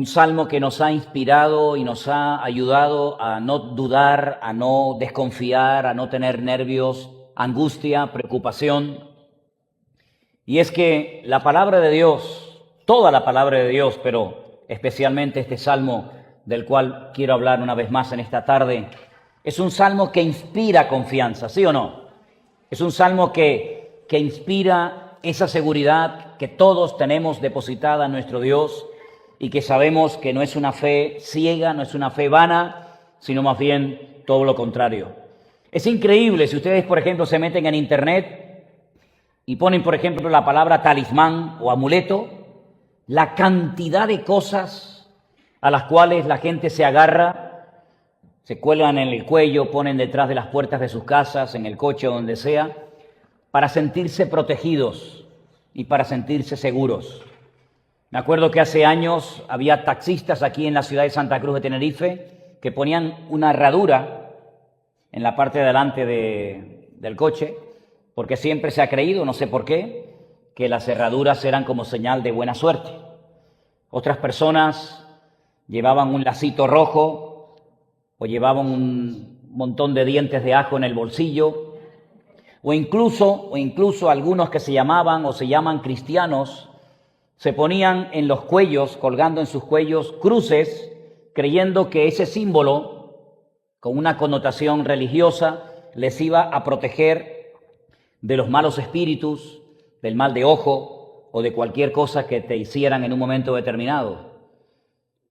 salmo que nos ha inspirado y nos ha ayudado a no dudar, a no desconfiar, a no tener nervios, angustia, preocupación. Y es que la palabra de Dios, toda la palabra de Dios, pero especialmente este salmo del cual quiero hablar una vez más en esta tarde, es un salmo que inspira confianza, ¿sí o no? Es un salmo que inspira esa seguridad que todos tenemos depositada en nuestro Dios y que sabemos que no es una fe ciega, no es una fe vana, sino más bien todo lo contrario. Es increíble si ustedes, por ejemplo, se meten en internet y ponen, por ejemplo, la palabra talismán o amuleto, la cantidad de cosas a las cuales la gente se agarra, se cuelgan en el cuello, ponen detrás de las puertas de sus casas, en el coche o donde sea, para sentirse protegidos y para sentirse seguros. Me acuerdo que hace años había taxistas aquí en la ciudad de Santa Cruz de Tenerife que ponían una herradura en la parte de delante del coche, porque siempre se ha creído, no sé por qué, que las herraduras eran como señal de buena suerte. Otras personas llevaban un lacito rojo o llevaban un montón de dientes de ajo en el bolsillo, o incluso algunos que se llamaban o se llaman cristianos se ponían en los cuellos, colgando en sus cuellos cruces, creyendo que ese símbolo, con una connotación religiosa, les iba a proteger de los malos espíritus, del mal de ojo o de cualquier cosa que te hicieran en un momento determinado.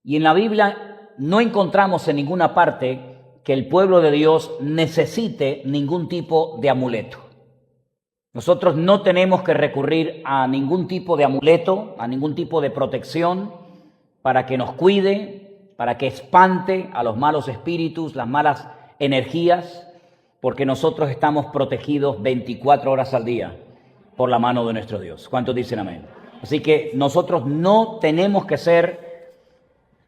Y en la Biblia no encontramos en ninguna parte que el pueblo de Dios necesite ningún tipo de amuleto. Nosotros no tenemos que recurrir a ningún tipo de amuleto, a ningún tipo de protección para que nos cuide, para que espante a los malos espíritus, las malas energías, porque nosotros estamos protegidos 24 horas al día por la mano de nuestro Dios. ¿Cuántos dicen amén? Así que nosotros no tenemos que ser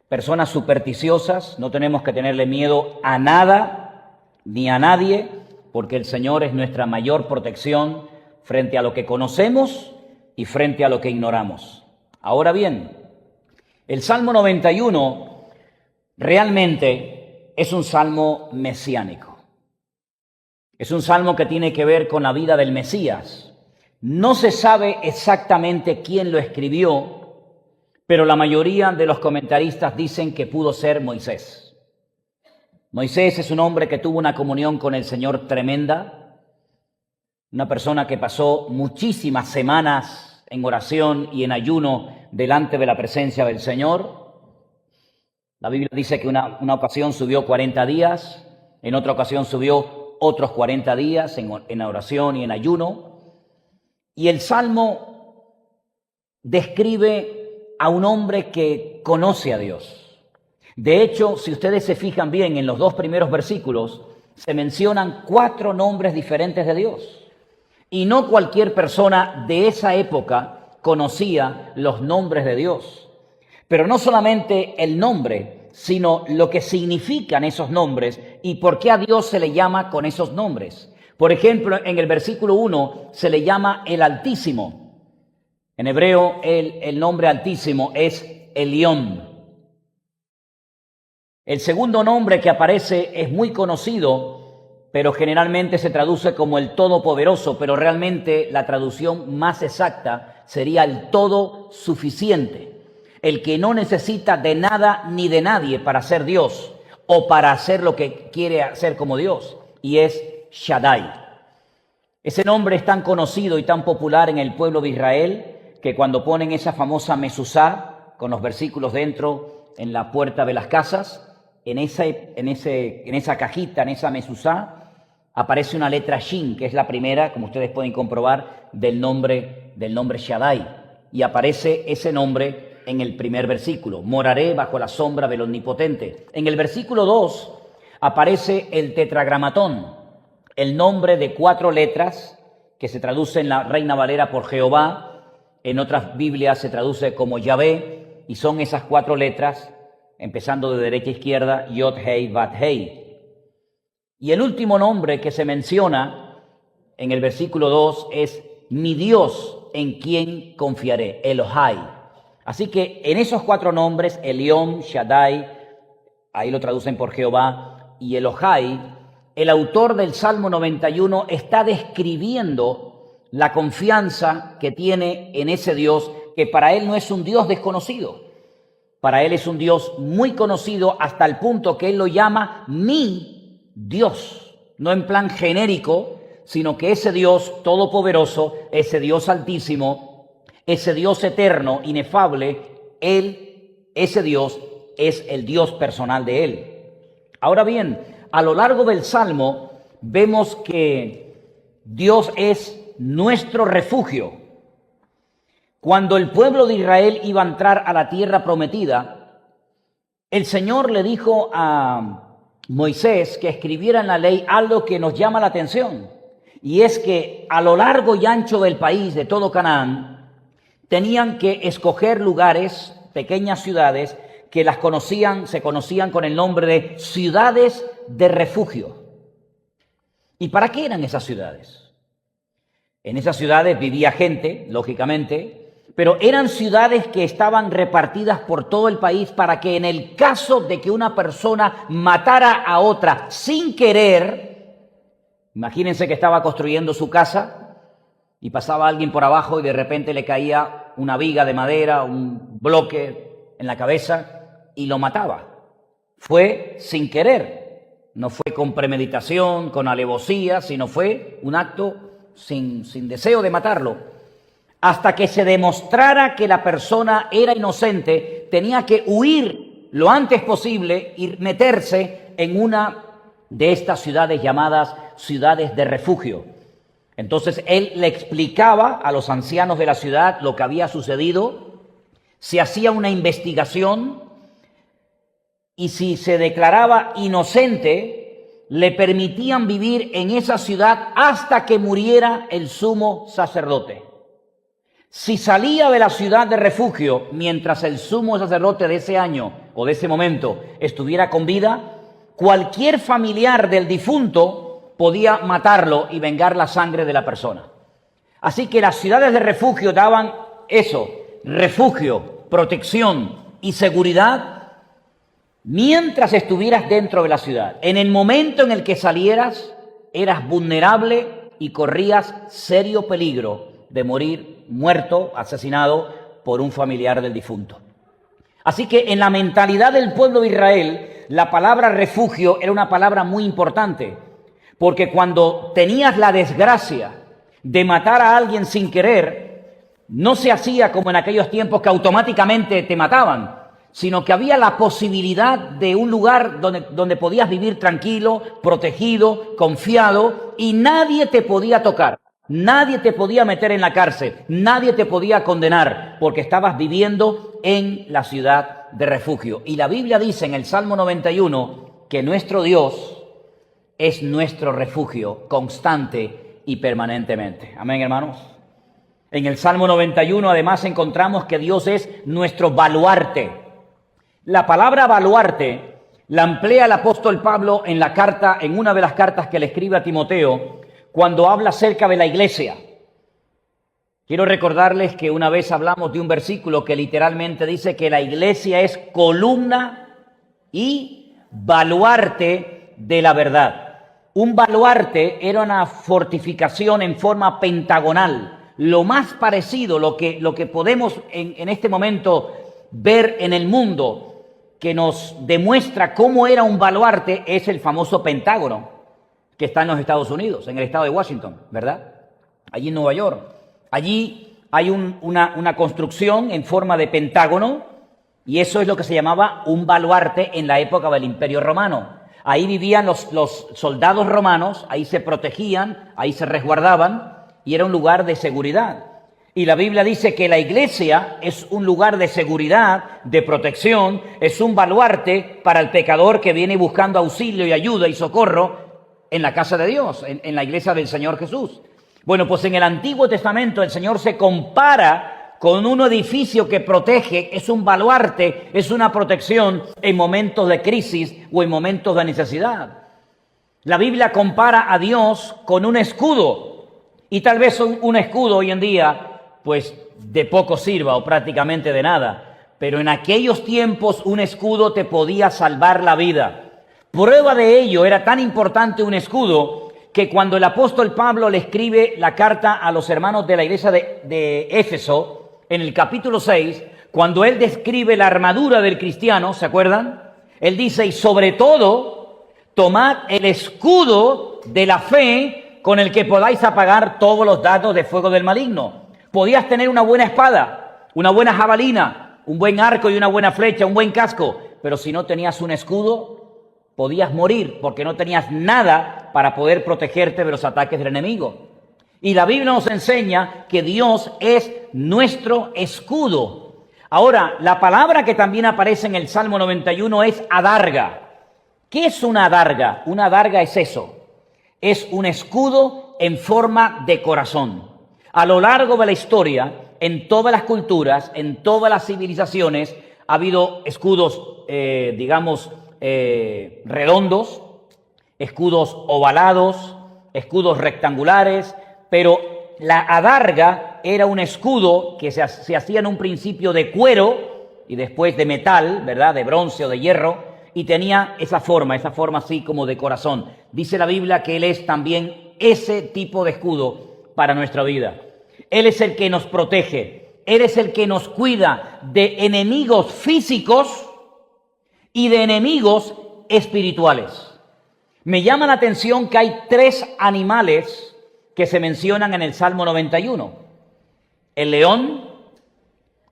personas supersticiosas, no tenemos que tenerle miedo a nada ni a nadie, porque el Señor es nuestra mayor protección frente a lo que conocemos y frente a lo que ignoramos. Ahora bien, el Salmo 91 realmente es un salmo mesiánico. Es un salmo que tiene que ver con la vida del Mesías. No se sabe exactamente quién lo escribió, pero la mayoría de los comentaristas dicen que pudo ser Moisés. Moisés es un hombre que tuvo una comunión con el Señor tremenda, una persona que pasó muchísimas semanas en oración y en ayuno delante de la presencia del Señor. La Biblia dice que una ocasión subió 40 días, en otra ocasión subió otros 40 días en oración y en ayuno. Y el Salmo describe a un hombre que conoce a Dios. De hecho, si ustedes se fijan bien, en los dos primeros versículos se mencionan 4 nombres diferentes de Dios. Y no cualquier persona de esa época conocía los nombres de Dios. Pero no solamente el nombre, sino lo que significan esos nombres y por qué a Dios se le llama con esos nombres. Por ejemplo, en el versículo 1 se le llama el Altísimo. En hebreo el nombre Altísimo es Elión. El segundo nombre que aparece es muy conocido, pero generalmente se traduce como el Todopoderoso, pero realmente la traducción más exacta sería el Todo Suficiente, el que no necesita de nada ni de nadie para ser Dios o para hacer lo que quiere hacer como Dios, y es Shaddai. Ese nombre es tan conocido y tan popular en el pueblo de Israel que cuando ponen esa famosa mezuzá con los versículos dentro en la puerta de las casas, en esa cajita, en esa mezuzá, aparece una letra Shin, que es la primera, como ustedes pueden comprobar, del nombre Shaddai. Y aparece ese nombre en el primer versículo. Moraré bajo la sombra del Omnipotente. En el versículo 2 aparece el tetragramatón, el nombre de 4 letras que se traduce en la Reina Valera por Jehová. En otras Biblias se traduce como Yahvé, y son esas 4 letras, empezando de derecha a izquierda, Yod, Hei, Bat, Hei. Y el último nombre que se menciona en el versículo 2 es mi Dios en quien confiaré, Elohai. Así que en esos 4 nombres, Elión, Shaddai, ahí lo traducen por Jehová, y Elohai, el autor del Salmo 91 está describiendo la confianza que tiene en ese Dios, que para él no es un Dios desconocido. Para él es un Dios muy conocido hasta el punto que él lo llama mi Dios. No en plan genérico, sino que ese Dios todopoderoso, ese Dios altísimo, ese Dios eterno, inefable, ese Dios es el Dios personal de él. Ahora bien, a lo largo del Salmo vemos que Dios es nuestro refugio. Cuando el pueblo de Israel iba a entrar a la tierra prometida, el Señor le dijo a Moisés que escribiera en la ley algo que nos llama la atención, y es que a lo largo y ancho del país, de todo Canaán, tenían que escoger lugares, pequeñas ciudades, que se conocían con el nombre de ciudades de refugio. ¿Y para qué eran esas ciudades? En esas ciudades vivía gente, lógicamente, pero eran ciudades que estaban repartidas por todo el país para que en el caso de que una persona matara a otra sin querer, imagínense que estaba construyendo su casa y pasaba alguien por abajo y de repente le caía una viga de madera, un bloque en la cabeza y lo mataba. Fue sin querer, no fue con premeditación, con alevosía, sino fue un acto sin deseo de matarlo. Hasta que se demostrara que la persona era inocente, tenía que huir lo antes posible y meterse en una de estas ciudades llamadas ciudades de refugio. Entonces él le explicaba a los ancianos de la ciudad lo que había sucedido, se hacía una investigación y si se declaraba inocente, le permitían vivir en esa ciudad hasta que muriera el sumo sacerdote. Si salía de la ciudad de refugio mientras el sumo sacerdote de ese año o de ese momento estuviera con vida, cualquier familiar del difunto podía matarlo y vengar la sangre de la persona. Así que las ciudades de refugio daban eso, refugio, protección y seguridad mientras estuvieras dentro de la ciudad. En el momento en el que salieras, eras vulnerable y corrías serio peligro de morir muerto, asesinado por un familiar del difunto. Así que en la mentalidad del pueblo de Israel, la palabra refugio era una palabra muy importante, porque cuando tenías la desgracia de matar a alguien sin querer, no se hacía como en aquellos tiempos que automáticamente te mataban, sino que había la posibilidad de un lugar donde podías vivir tranquilo, protegido, confiado, y nadie te podía tocar. Nadie te podía meter en la cárcel, nadie te podía condenar, porque estabas viviendo en la ciudad de refugio. Y la Biblia dice en el Salmo 91 que nuestro Dios es nuestro refugio constante y permanentemente. Amén, hermanos. En el Salmo 91 además encontramos que Dios es nuestro baluarte. La palabra baluarte la emplea el apóstol Pablo en una de las cartas que le escribe a Timoteo, cuando habla acerca de la iglesia. Quiero recordarles que una vez hablamos de un versículo que literalmente dice que la iglesia es columna y baluarte de la verdad. Un baluarte era una fortificación en forma pentagonal, lo más parecido, lo que podemos en este momento ver en el mundo, que nos demuestra cómo era un baluarte, es el famoso Pentágono, que está en los Estados Unidos, en el estado de Washington, ¿verdad? Allí en Nueva York. Allí hay una construcción en forma de pentágono, y eso es lo que se llamaba un baluarte en la época del Imperio Romano. Ahí vivían los soldados romanos, ahí se protegían, ahí se resguardaban, y era un lugar de seguridad. Y la Biblia dice que la iglesia es un lugar de seguridad, de protección, es un baluarte para el pecador que viene buscando auxilio y ayuda y socorro en la casa de Dios, en la iglesia del Señor Jesús. Bueno, pues en el Antiguo Testamento el Señor se compara con un edificio que protege, es un baluarte, es una protección en momentos de crisis o en momentos de necesidad. La Biblia compara a Dios con un escudo, y tal vez un escudo hoy en día, pues de poco sirva o prácticamente de nada, pero en aquellos tiempos un escudo te podía salvar la vida. Prueba de ello, era tan importante un escudo que cuando el apóstol Pablo le escribe la carta a los hermanos de la iglesia de Éfeso, en el capítulo 6, cuando él describe la armadura del cristiano, ¿se acuerdan? Él dice, y sobre todo, tomad el escudo de la fe con el que podáis apagar todos los dardos de fuego del maligno. Podías tener una buena espada, una buena jabalina, un buen arco y una buena flecha, un buen casco, pero si no tenías un escudo, podías morir porque no tenías nada para poder protegerte de los ataques del enemigo. Y la Biblia nos enseña que Dios es nuestro escudo. Ahora, la palabra que también aparece en el Salmo 91 es adarga. ¿Qué es una adarga? Una adarga es eso. Es un escudo en forma de corazón. A lo largo de la historia, en todas las culturas, en todas las civilizaciones, ha habido escudos, redondos, escudos ovalados, escudos rectangulares, pero la adarga era un escudo que se hacía en un principio de cuero y después de metal, ¿verdad? De bronce o de hierro, y tenía esa forma así como de corazón. Dice la Biblia que Él es también ese tipo de escudo para nuestra vida. Él es el que nos protege, Él es el que nos cuida de enemigos físicos y de enemigos espirituales. Me llama la atención que hay 3 animales que se mencionan en el Salmo 91. El león,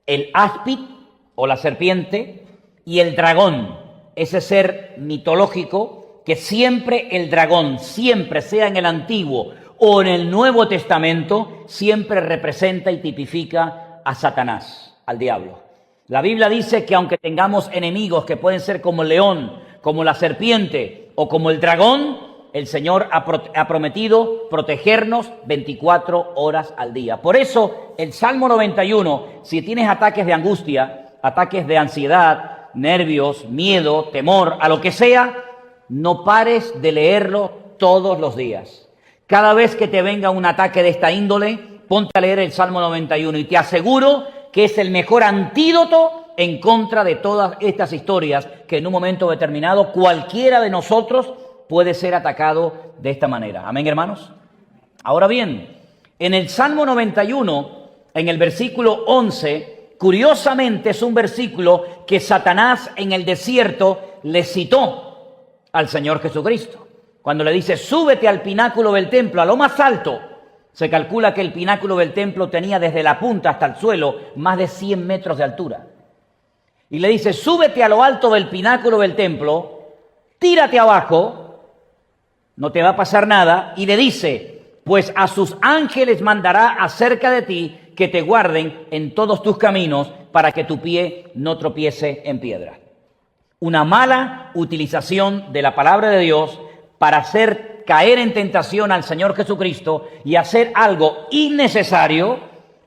el áspid o la serpiente y el dragón, ese ser mitológico que siempre el dragón, siempre sea en el Antiguo o en el Nuevo Testamento, siempre representa y tipifica a Satanás, al diablo. La Biblia dice que aunque tengamos enemigos que pueden ser como el león, como la serpiente o como el dragón, el Señor ha prometido protegernos 24 horas al día. Por eso, el Salmo 91, si tienes ataques de angustia, ataques de ansiedad, nervios, miedo, temor, a lo que sea, no pares de leerlo todos los días. Cada vez que te venga un ataque de esta índole, ponte a leer el Salmo 91 y te aseguro que es el mejor antídoto en contra de todas estas historias que en un momento determinado cualquiera de nosotros puede ser atacado de esta manera. Amén, hermanos. Ahora bien, en el Salmo 91, en el versículo 11, curiosamente es un versículo que Satanás en el desierto le citó al Señor Jesucristo. Cuando le dice, súbete al pináculo del templo, a lo más alto. Se calcula que el pináculo del templo tenía desde la punta hasta el suelo más de 100 metros de altura. Y le dice, súbete a lo alto del pináculo del templo, tírate abajo, no te va a pasar nada, y le dice, pues a sus ángeles mandará acerca de ti que te guarden en todos tus caminos para que tu pie no tropiece en piedra. Una mala utilización de la palabra de Dios para hacer caer en tentación al Señor Jesucristo y hacer algo innecesario,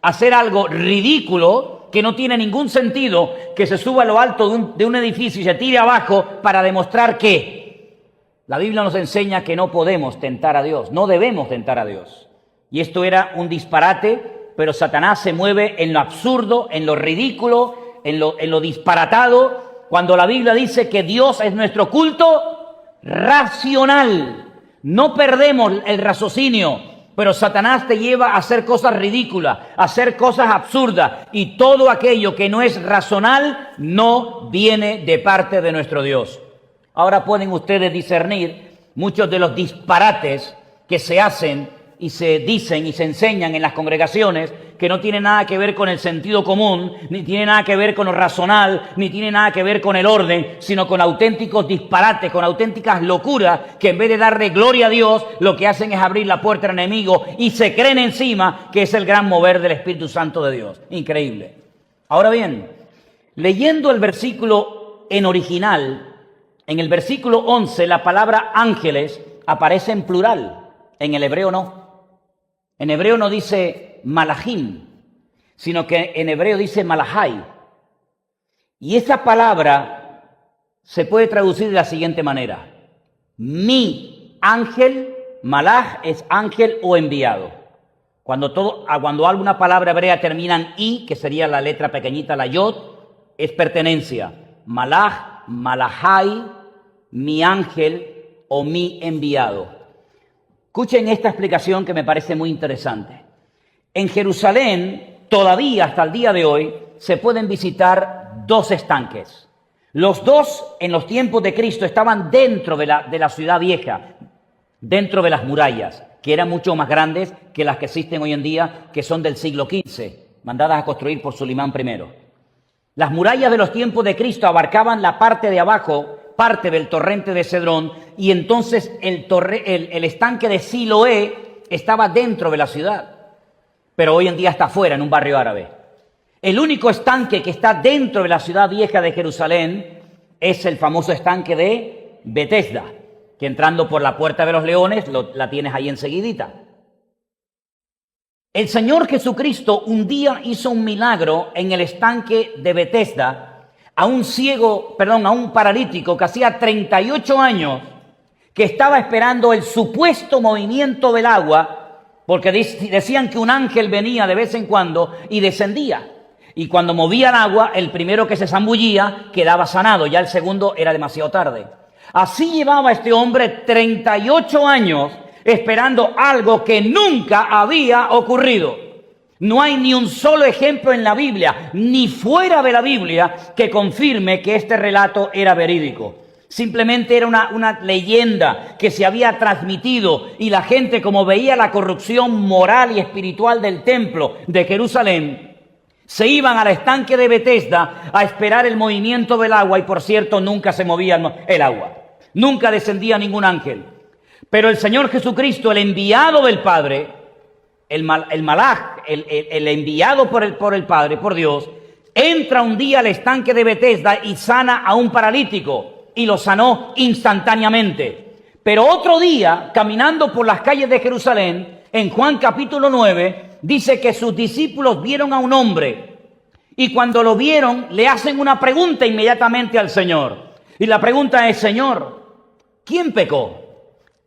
hacer algo ridículo que no tiene ningún sentido, que se suba a lo alto de un edificio y se tire abajo para demostrar que la Biblia nos enseña que no podemos tentar a Dios, no debemos tentar a Dios. Y esto era un disparate, pero Satanás se mueve en lo absurdo, en lo ridículo, en lo disparatado, cuando la Biblia dice que Dios es nuestro culto racional. No perdemos el raciocinio, pero Satanás te lleva a hacer cosas ridículas, a hacer cosas absurdas, y todo aquello que no es racional no viene de parte de nuestro Dios. Ahora pueden ustedes discernir muchos de los disparates que se hacen y se dicen y se enseñan en las congregaciones, que no tienen nada que ver con el sentido común, ni tienen nada que ver con lo racional, ni tienen nada que ver con el orden, sino con auténticos disparates, con auténticas locuras, que en vez de darle gloria a Dios, lo que hacen es abrir la puerta al enemigo y se creen encima que es el gran mover del Espíritu Santo de Dios. Increíble. Ahora bien, leyendo el versículo en original, en el versículo 11, la palabra ángeles aparece en plural, en el hebreo no. En hebreo no dice malachim, sino que en hebreo dice malahai. Y esa palabra se puede traducir de la siguiente manera. Mi ángel, malach es ángel o enviado. Cuando alguna palabra hebrea termina en i, que sería la letra pequeñita, la yod, es pertenencia. Malach, malahai, mi ángel o mi enviado. Escuchen esta explicación que me parece muy interesante. En Jerusalén, todavía hasta el día de hoy, se pueden visitar dos estanques. Los dos, en los tiempos de Cristo, estaban dentro de la ciudad vieja, dentro de las murallas, que eran mucho más grandes que las que existen hoy en día, que son del siglo XV, mandadas a construir por Sulimán I. Las murallas de los tiempos de Cristo abarcaban la parte de abajo, parte del torrente de Cedrón, y entonces el estanque de Siloé estaba dentro de la ciudad, pero hoy en día está afuera, en un barrio árabe. El único estanque que está dentro de la ciudad vieja de Jerusalén es el famoso estanque de Betesda, que entrando por la Puerta de los Leones la tienes ahí enseguidita. El Señor Jesucristo un día hizo un milagro en el estanque de Betesda a un paralítico que hacía 38 años que estaba esperando el supuesto movimiento del agua, porque decían que un ángel venía de vez en cuando y descendía. Y cuando movía el agua, el primero que se zambullía quedaba sanado, ya el segundo era demasiado tarde. Así llevaba este hombre 38 años esperando algo que nunca había ocurrido. No hay ni un solo ejemplo en la Biblia, ni fuera de la Biblia, que confirme que este relato era verídico. Simplemente era una leyenda que se había transmitido y la gente, como veía la corrupción moral y espiritual del templo de Jerusalén, se iban al estanque de Betesda a esperar el movimiento del agua y, por cierto, nunca se movía el agua. Nunca descendía ningún ángel. Pero el Señor Jesucristo, el enviado del Padre, el malaj, el enviado por el Padre, por Dios, entra un día al estanque de Betesda y sana a un paralítico y lo sanó instantáneamente. Pero otro día, caminando por las calles de Jerusalén, en Juan capítulo 9, dice que sus discípulos vieron a un hombre y cuando lo vieron le hacen una pregunta inmediatamente al Señor. Y la pregunta es: Señor, ¿quién pecó?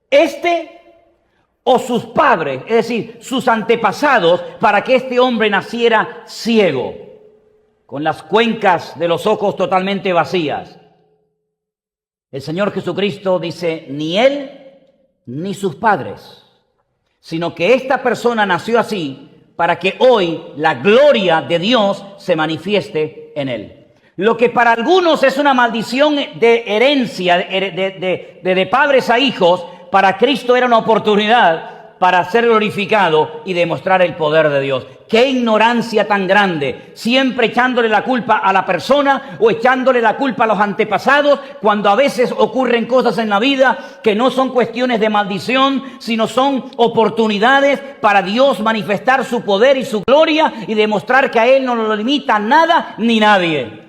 ¿Este o sus padres, es decir, sus antepasados, para que este hombre naciera ciego, con las cuencas de los ojos totalmente vacías? El Señor Jesucristo dice: ni él ni sus padres, sino que esta persona nació así para que hoy la gloria de Dios se manifieste en él. Lo que para algunos es una maldición de herencia, de padres a hijos, para Cristo era una oportunidad para ser glorificado y demostrar el poder de Dios. ¡Qué ignorancia tan grande! Siempre echándole la culpa a la persona o echándole la culpa a los antepasados, cuando a veces ocurren cosas en la vida que no son cuestiones de maldición, sino son oportunidades para Dios manifestar su poder y su gloria y demostrar que a Él no lo limita nada ni nadie.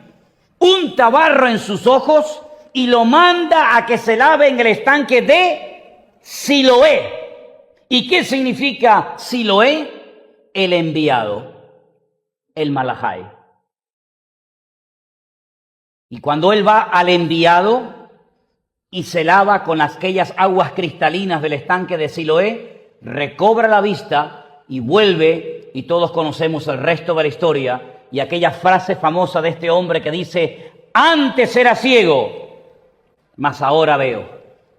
Unta barro en sus ojos y lo manda a que se lave en el estanque de Siloé. ¿Y qué significa Siloé? El enviado, el malahai. Y cuando él va al enviado y se lava con aquellas aguas cristalinas del estanque de Siloé, recobra la vista y vuelve, y todos conocemos el resto de la historia, y aquella frase famosa de este hombre que dice: antes era ciego, mas ahora veo.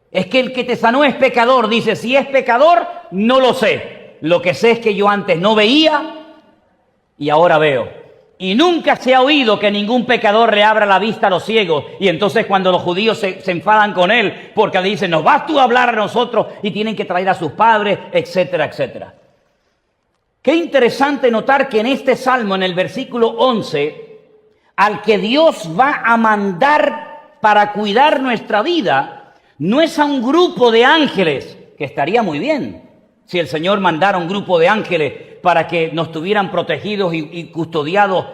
Es que el que te sanó es pecador. Dice: si es pecador, no lo sé. Lo que sé es que yo antes no veía y ahora veo. Y nunca se ha oído que ningún pecador le abra la vista a los ciegos. Y entonces cuando los judíos se enfadan con él, porque le dicen: ¿nos vas tú a hablar a nosotros? Y tienen que traer a sus padres, etcétera, etcétera. Qué interesante notar que en este salmo, en el versículo 11, al que Dios va a mandar para cuidar nuestra vida, no es a un grupo de ángeles, que estaría muy bien si el Señor mandara un grupo de ángeles para que nos tuvieran protegidos y custodiados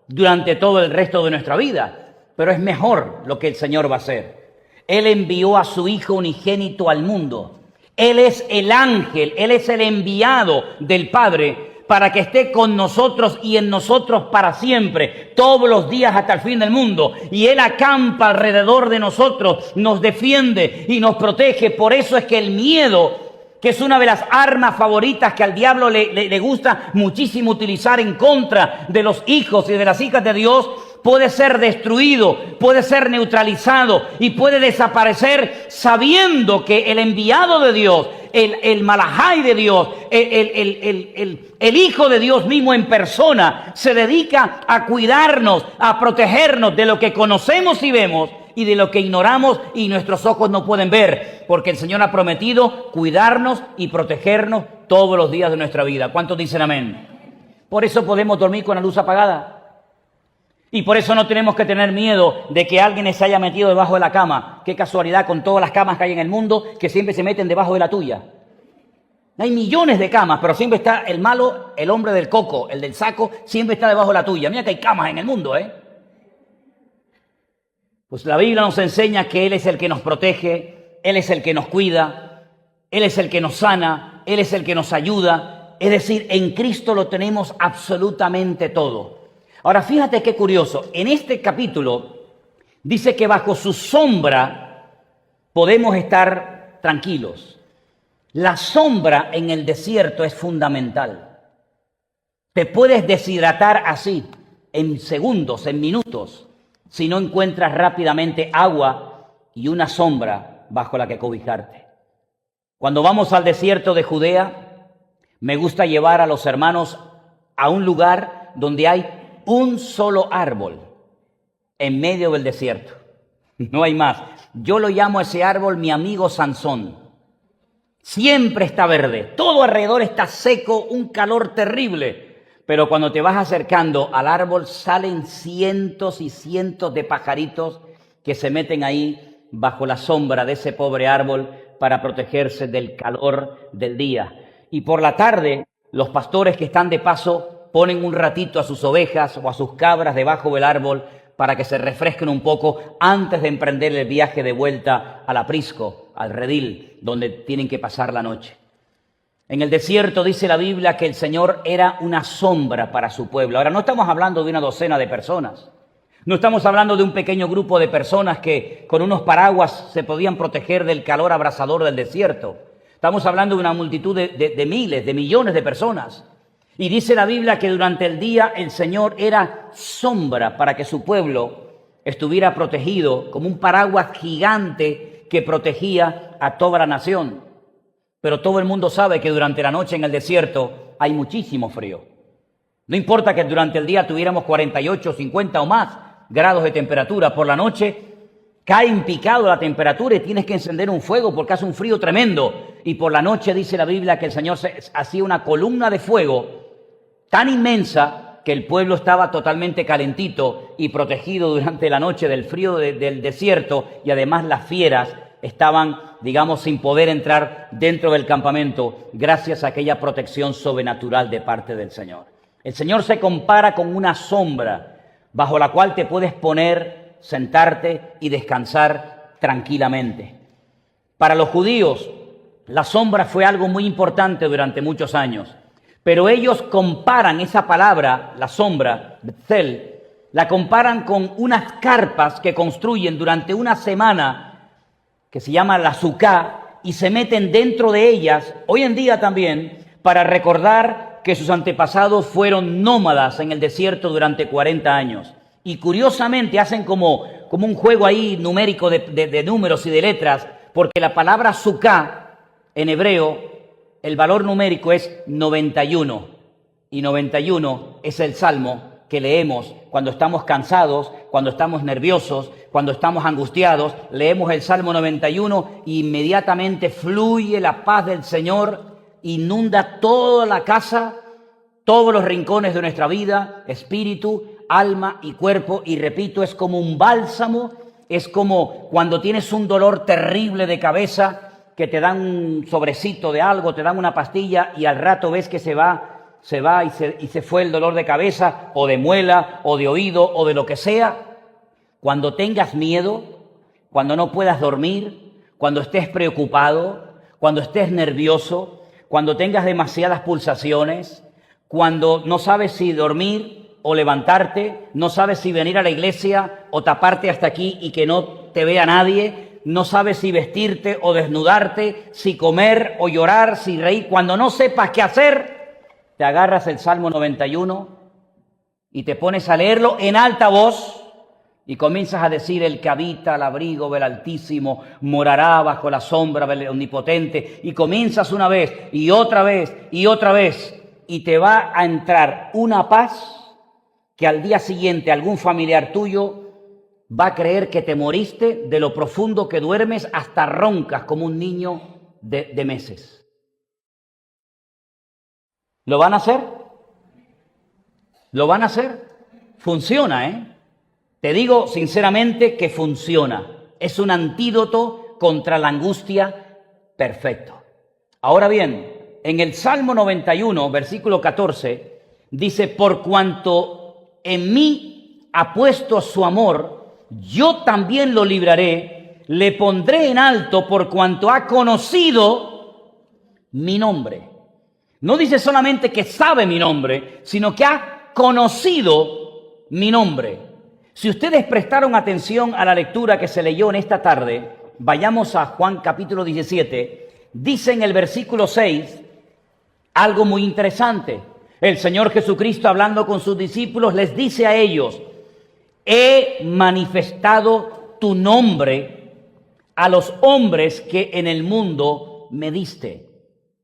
durante todo el resto de nuestra vida. Pero es mejor lo que el Señor va a hacer. Él envió a su Hijo unigénito al mundo. Él es el ángel, Él es el enviado del Padre para que esté con nosotros y en nosotros para siempre, todos los días hasta el fin del mundo. Y Él acampa alrededor de nosotros, nos defiende y nos protege. Por eso es que el miedo que es una de las armas favoritas que al diablo le gusta muchísimo utilizar en contra de los hijos y de las hijas de Dios, puede ser destruido, puede ser neutralizado y puede desaparecer sabiendo que el enviado de Dios, el Malahai de Dios, el Hijo de Dios mismo en persona, se dedica a cuidarnos, a protegernos de lo que conocemos y vemos y de lo que ignoramos y nuestros ojos no pueden ver, porque el Señor ha prometido cuidarnos y protegernos todos los días de nuestra vida. ¿Cuántos dicen amén? Por eso podemos dormir con la luz apagada. Y por eso no tenemos que tener miedo de que alguien se haya metido debajo de la cama. Qué casualidad con todas las camas que hay en el mundo que siempre se meten debajo de la tuya. Hay millones de camas, pero siempre está el malo, el hombre del coco, el del saco, siempre está debajo de la tuya. Mira que hay camas en el mundo, ¿eh? Pues la Biblia nos enseña que Él es el que nos protege, Él es el que nos cuida, Él es el que nos sana, Él es el que nos ayuda. Es decir, en Cristo lo tenemos absolutamente todo. Ahora, fíjate qué curioso. En este capítulo dice que bajo su sombra podemos estar tranquilos. La sombra en el desierto es fundamental. Te puedes deshidratar así, en segundos, en minutos, si no encuentras rápidamente agua y una sombra bajo la que cobijarte. Cuando vamos al desierto de Judea, me gusta llevar a los hermanos a un lugar donde hay un solo árbol en medio del desierto. No hay más. Yo lo llamo a ese árbol mi amigo Sansón. Siempre está verde, todo alrededor está seco, un calor terrible. Pero cuando te vas acercando al árbol salen cientos y cientos de pajaritos que se meten ahí bajo la sombra de ese pobre árbol para protegerse del calor del día. Y por la tarde, los pastores que están de paso ponen un ratito a sus ovejas o a sus cabras debajo del árbol para que se refresquen un poco antes de emprender el viaje de vuelta al aprisco, al redil, donde tienen que pasar la noche. En el desierto dice la Biblia que el Señor era una sombra para su pueblo. Ahora, no estamos hablando de una docena de personas. No estamos hablando de un pequeño grupo de personas que con unos paraguas se podían proteger del calor abrasador del desierto. Estamos hablando de una multitud de miles, de millones de personas. Y dice la Biblia que durante el día el Señor era sombra para que su pueblo estuviera protegido, como un paraguas gigante que protegía a toda la nación. Pero todo el mundo sabe que durante la noche en el desierto hay muchísimo frío. No importa que durante el día tuviéramos 48, 50 o más grados de temperatura, por la noche cae en picado la temperatura y tienes que encender un fuego porque hace un frío tremendo. Y por la noche dice la Biblia que el Señor hacía una columna de fuego tan inmensa que el pueblo estaba totalmente calentito y protegido durante la noche del frío del desierto, y además las fieras estaban, digamos, sin poder entrar dentro del campamento gracias a aquella protección sobrenatural de parte del Señor. El Señor se compara con una sombra bajo la cual te puedes poner, sentarte y descansar tranquilamente. Para los judíos, la sombra fue algo muy importante durante muchos años. Pero ellos comparan esa palabra, la sombra, Betzel, la comparan con unas carpas que construyen durante una semana, que se llama la Sukkah, y se meten dentro de ellas, hoy en día también, para recordar que sus antepasados fueron nómadas en el desierto durante 40 años. Y curiosamente hacen como un juego ahí numérico de números y de letras, porque la palabra Sukkah en hebreo, el valor numérico es 91, y 91 es el salmo que leemos cuando estamos cansados, cuando estamos nerviosos, cuando estamos angustiados. Leemos el Salmo 91 y inmediatamente fluye la paz del Señor, inunda toda la casa, todos los rincones de nuestra vida, espíritu, alma y cuerpo. Y repito, es como un bálsamo, es como cuando tienes un dolor terrible de cabeza, que te dan un sobrecito de algo, te dan una pastilla y al rato ves que se va y se fue el dolor de cabeza o de muela o de oído o de lo que sea. Cuando tengas miedo, cuando no puedas dormir, cuando estés preocupado, cuando estés nervioso, cuando tengas demasiadas pulsaciones, cuando no sabes si dormir o levantarte, no sabes si venir a la iglesia o taparte hasta aquí y que no te vea nadie, no sabes si vestirte o desnudarte, si comer o llorar, si reír. Cuando no sepas qué hacer, te agarras el Salmo 91 y te pones a leerlo en alta voz y comienzas a decir: el que habita al abrigo del Altísimo morará bajo la sombra del Omnipotente. Y comienzas una vez y otra vez y otra vez, y te va a entrar una paz que al día siguiente algún familiar tuyo va a creer que te moriste de lo profundo que duermes, hasta roncas como un niño de meses. ¿Lo van a hacer? ¿Lo van a hacer? Funciona, ¿eh? Te digo sinceramente que funciona. Es un antídoto contra la angustia perfecto. Ahora bien, en el Salmo 91, versículo 14, dice: por cuanto en mí ha puesto su amor, yo también lo libraré, le pondré en alto por cuanto ha conocido mi nombre. No dice solamente que sabe mi nombre, sino que ha conocido mi nombre. Si ustedes prestaron atención a la lectura que se leyó en esta tarde, vayamos a Juan capítulo 17, dice en el versículo 6 algo muy interesante. El Señor Jesucristo, hablando con sus discípulos, les dice a ellos: he manifestado tu nombre a los hombres que en el mundo me diste.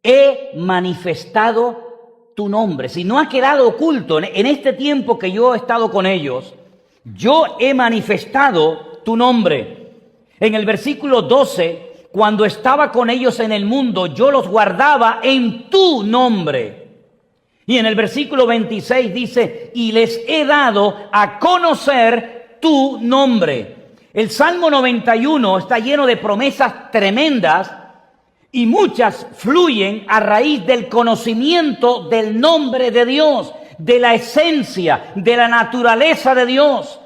He manifestado tu nombre. Si no ha quedado oculto en este tiempo que yo he estado con ellos, yo he manifestado tu nombre. En el versículo 12, cuando estaba con ellos en el mundo, yo los guardaba en tu nombre. Y en el versículo 26 dice: y les he dado a conocer tu nombre. El Salmo 91 está lleno de promesas tremendas y muchas fluyen a raíz del conocimiento del nombre de Dios, de la esencia, de la naturaleza de Dios.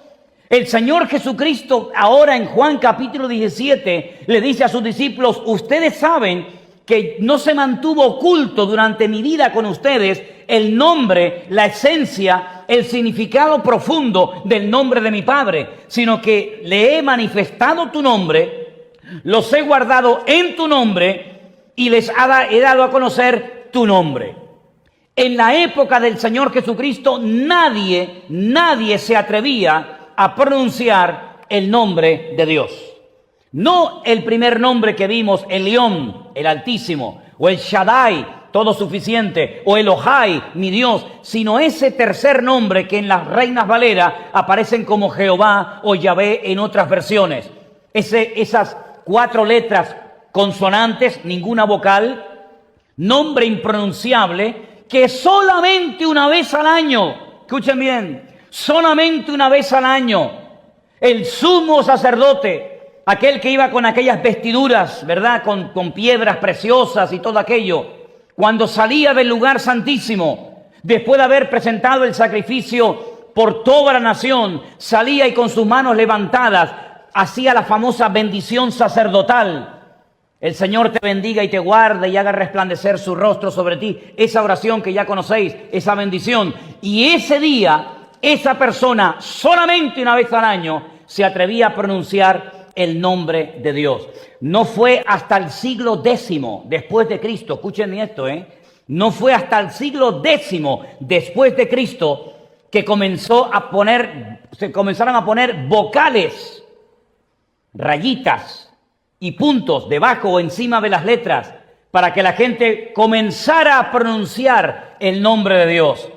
El Señor Jesucristo ahora en Juan capítulo 17 le dice a sus discípulos: ustedes saben que no se mantuvo oculto durante mi vida con ustedes el nombre, la esencia, el significado profundo del nombre de mi Padre, sino que le he manifestado tu nombre, los he guardado en tu nombre y les he dado a conocer tu nombre. En la época del Señor Jesucristo nadie se atrevía a pronunciar el nombre de Dios. No el primer nombre que vimos, el León, el Altísimo, o el Shaddai, todo suficiente, o Elohai, mi Dios, sino ese tercer nombre que en las Reinas Valera aparecen como Jehová o Yahvé en otras versiones. Esas 4 letras consonantes, ninguna vocal, nombre impronunciable, que solamente una vez al año, escuchen bien, solamente una vez al año, el sumo sacerdote, aquel que iba con aquellas vestiduras, ¿verdad?, con piedras preciosas y todo aquello, cuando salía del lugar santísimo, después de haber presentado el sacrificio por toda la nación, salía y con sus manos levantadas hacía la famosa bendición sacerdotal. El Señor te bendiga y te guarde y haga resplandecer su rostro sobre ti. Esa oración que ya conocéis, esa bendición. Y ese día, esa persona, solamente una vez al año, se atrevía a pronunciar el nombre de Dios. No fue hasta el siglo X después de Cristo, escuchen esto, no fue hasta el siglo X después de Cristo que se comenzaron a poner vocales, rayitas y puntos debajo o encima de las letras para que la gente comenzara a pronunciar el nombre de Dios.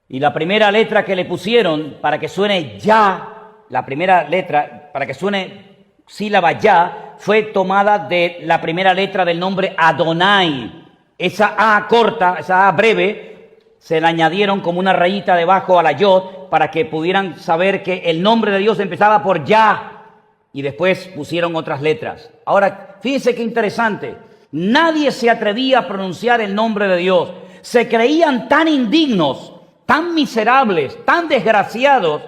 Y la primera letra que le pusieron para que suene ya, la primera letra, para que suene sílaba ya, fue tomada de la primera letra del nombre Adonai. Esa A corta, esa A breve, se la añadieron como una rayita debajo a la Yod para que pudieran saber que el nombre de Dios empezaba por Ya. Y después pusieron otras letras. Ahora, fíjense qué interesante. Nadie se atrevía a pronunciar el nombre de Dios. Se creían tan indignos, tan miserables, tan desgraciados,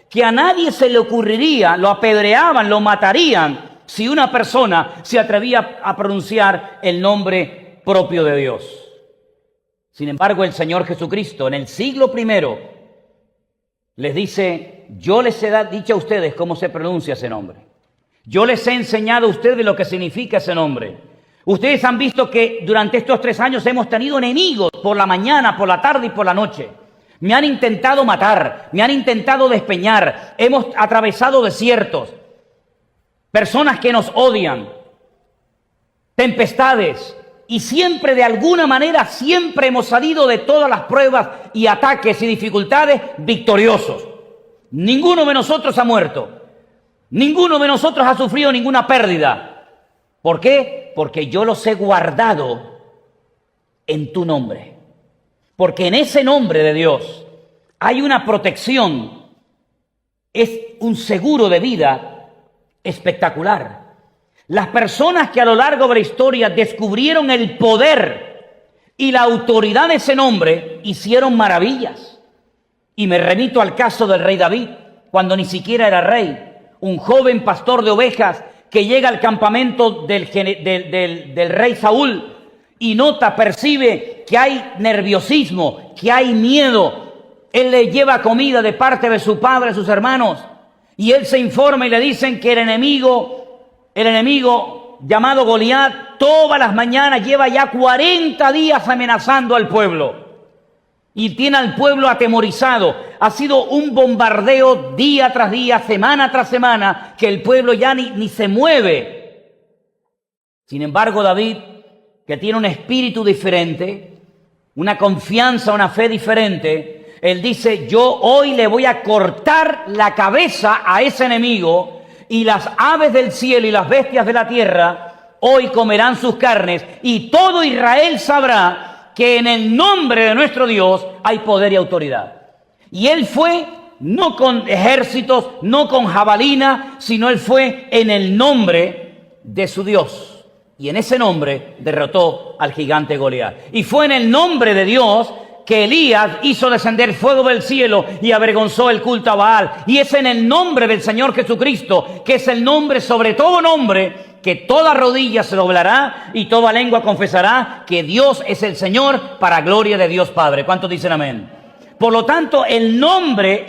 que a nadie se le ocurriría, lo apedreaban, lo matarían, si una persona se atrevía a pronunciar el nombre propio de Dios. Sin embargo, el Señor Jesucristo, en el siglo I, les dice: yo les he dicho a ustedes cómo se pronuncia ese nombre. Yo les he enseñado a ustedes lo que significa ese nombre. Ustedes han visto que durante estos 3 años hemos tenido enemigos por la mañana, por la tarde y por la noche. Me han intentado matar, me han intentado despeñar, hemos atravesado desiertos, personas que nos odian, tempestades, y siempre de alguna manera, siempre hemos salido de todas las pruebas y ataques y dificultades victoriosos. Ninguno de nosotros ha muerto, ninguno de nosotros ha sufrido ninguna pérdida. ¿Por qué? Porque yo los he guardado en tu nombre. Porque en ese nombre de Dios hay una protección, es un seguro de vida espectacular. Las personas que a lo largo de la historia descubrieron el poder y la autoridad de ese nombre hicieron maravillas. Y me remito al caso del rey David, cuando ni siquiera era rey, un joven pastor de ovejas que llega al campamento del rey Saúl y nota, percibe que hay nerviosismo, que hay miedo. Él le lleva comida de parte de su padre, de sus hermanos, y él se informa y le dicen que el enemigo llamado Goliat, todas las mañanas lleva ya 40 días amenazando al pueblo. Y tiene al pueblo atemorizado. Ha sido un bombardeo día tras día, semana tras semana, que el pueblo ya ni se mueve. Sin embargo, David, que tiene un espíritu diferente, una confianza, una fe diferente, él dice: yo hoy le voy a cortar la cabeza a ese enemigo, y las aves del cielo y las bestias de la tierra hoy comerán sus carnes, y todo Israel sabrá que en el nombre de nuestro Dios hay poder y autoridad. Y él fue no con ejércitos, no con jabalina, sino él fue en el nombre de su Dios. Y en ese nombre derrotó al gigante Goliat. Y fue en el nombre de Dios que Elías hizo descender fuego del cielo y avergonzó el culto a Baal. Y es en el nombre del Señor Jesucristo, que es el nombre sobre todo nombre, que toda rodilla se doblará y toda lengua confesará que Dios es el Señor, para gloria de Dios Padre. ¿Cuántos dicen amén? Por lo tanto, el nombre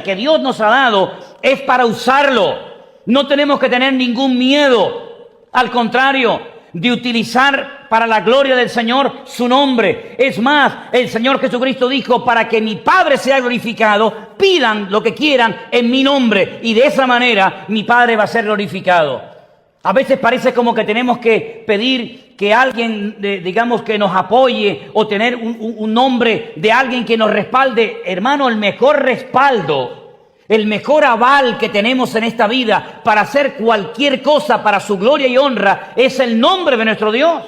que Dios nos ha dado es para usarlo. No tenemos que tener ningún miedo. Al contrario, de utilizar para la gloria del Señor su nombre. Es más, el Señor Jesucristo dijo: para que mi Padre sea glorificado, pidan lo que quieran en mi nombre, y de esa manera mi Padre va a ser glorificado. A veces parece como que tenemos que pedir que alguien, digamos, que nos apoye, o tener un nombre de alguien que nos respalde. Hermano, el mejor respaldo, el mejor aval que tenemos en esta vida para hacer cualquier cosa para su gloria y honra es el nombre de nuestro Dios.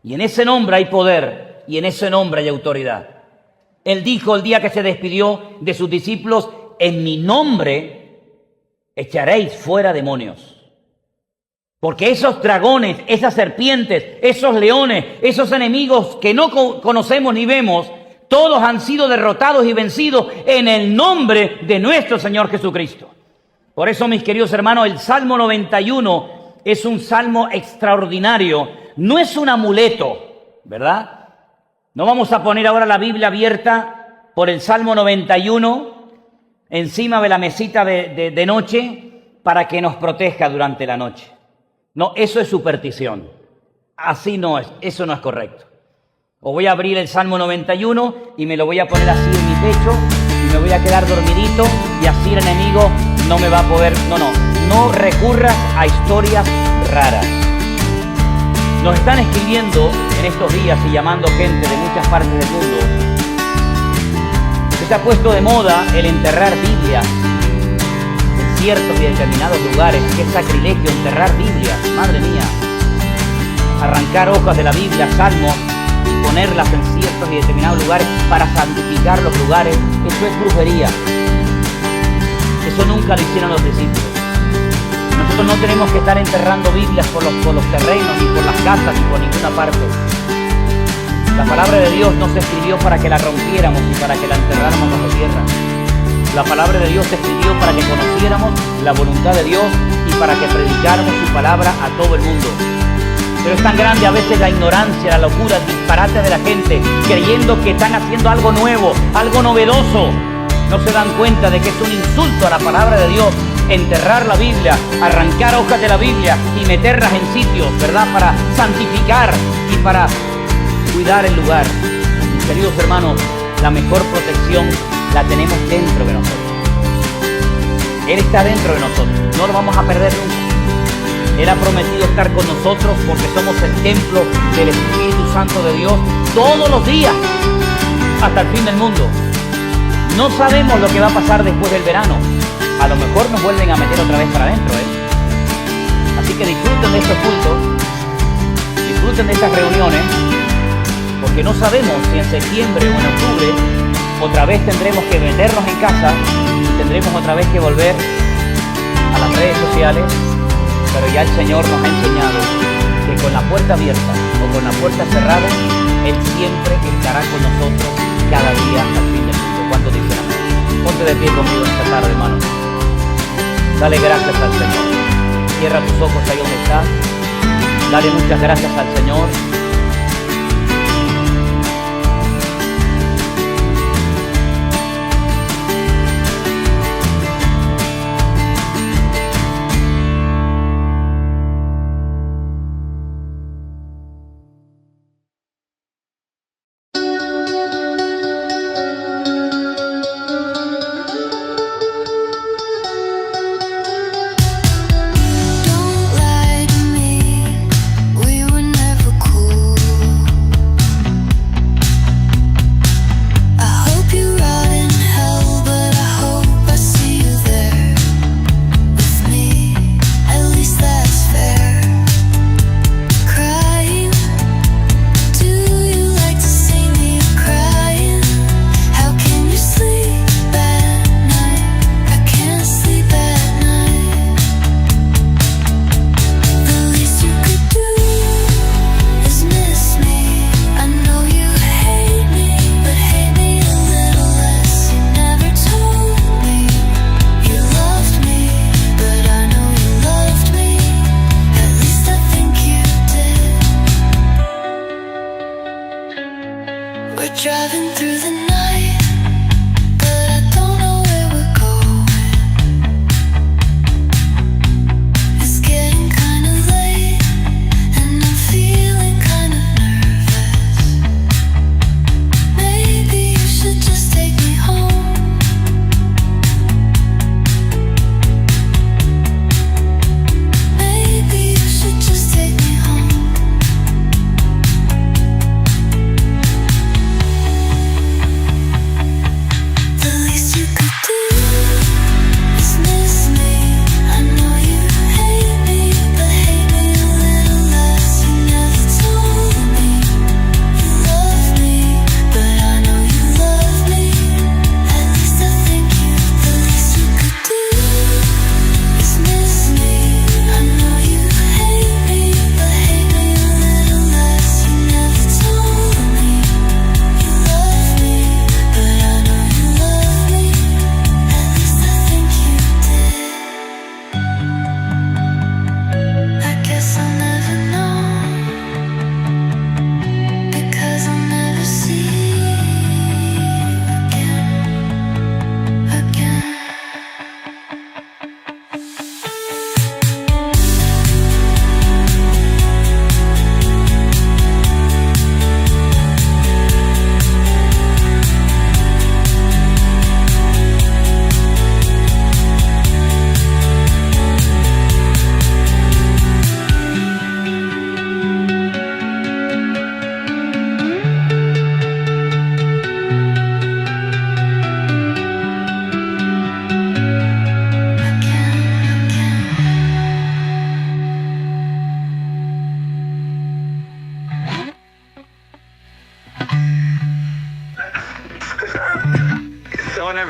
Y en ese nombre hay poder, y en ese nombre hay autoridad. Él dijo el día que se despidió de sus discípulos: en mi nombre echaréis fuera demonios. Porque esos dragones, esas serpientes, esos leones, esos enemigos que no conocemos ni vemos, todos han sido derrotados y vencidos en el nombre de nuestro Señor Jesucristo. Por eso, mis queridos hermanos, el Salmo 91 es un salmo extraordinario. No es un amuleto, ¿verdad? No vamos a poner ahora la Biblia abierta por el Salmo 91 encima de la mesita de noche para que nos proteja durante la noche. No, eso es superstición. Así no es, eso no es correcto. O voy a abrir el Salmo 91 y me lo voy a poner así en mi pecho y me voy a quedar dormidito, y así el enemigo no me va a poder. No recurras a historias raras. Nos están escribiendo en estos días y llamando gente de muchas partes del mundo. Se ha puesto de moda el enterrar Biblias en ciertos y determinados lugares. ¡Qué sacrilegio enterrar Biblias! ¡Madre mía! Arrancar hojas de la Biblia, salmos, y ponerlas en ciertos y determinados lugares para santificar los lugares. Eso es brujería. Eso nunca lo hicieron los discípulos. Nosotros no tenemos que estar enterrando Biblias por los terrenos, ni por las casas, ni por ninguna parte. La palabra de Dios no se escribió para que la rompiéramos y para que la enterráramos bajo tierra. La palabra de Dios se escribió para que conociéramos la voluntad de Dios y para que predicáramos su palabra a todo el mundo. Pero es tan grande a veces la ignorancia, la locura, el disparate de la gente, creyendo que están haciendo algo nuevo, algo novedoso. No se dan cuenta de que es un insulto a la palabra de Dios enterrar la Biblia, arrancar hojas de la Biblia y meterlas en sitios, ¿verdad? Para santificar y para cuidar el lugar. Queridos hermanos, la mejor protección la tenemos dentro de nosotros. Él está dentro de nosotros, no lo vamos a perder nunca. Él ha prometido estar con nosotros porque somos el templo del Espíritu Santo de Dios todos los días, hasta el fin del mundo. No sabemos lo que va a pasar después del verano. A lo mejor nos vuelven a meter otra vez para adentro, Así que disfruten de estos cultos, disfruten de estas reuniones, porque no sabemos si en septiembre o en octubre otra vez tendremos que meternos en casa y tendremos otra vez que volver a las redes sociales, pero ya el Señor nos ha enseñado que con la puerta abierta o con la puerta cerrada, Él siempre estará con nosotros cada día hasta el fin del mundo. ¿Cuántos dicen amén? Ponte de pie conmigo esta tarde, hermano. Dale gracias al Señor. Cierra tus ojos ahí donde estás. Dale muchas gracias al Señor.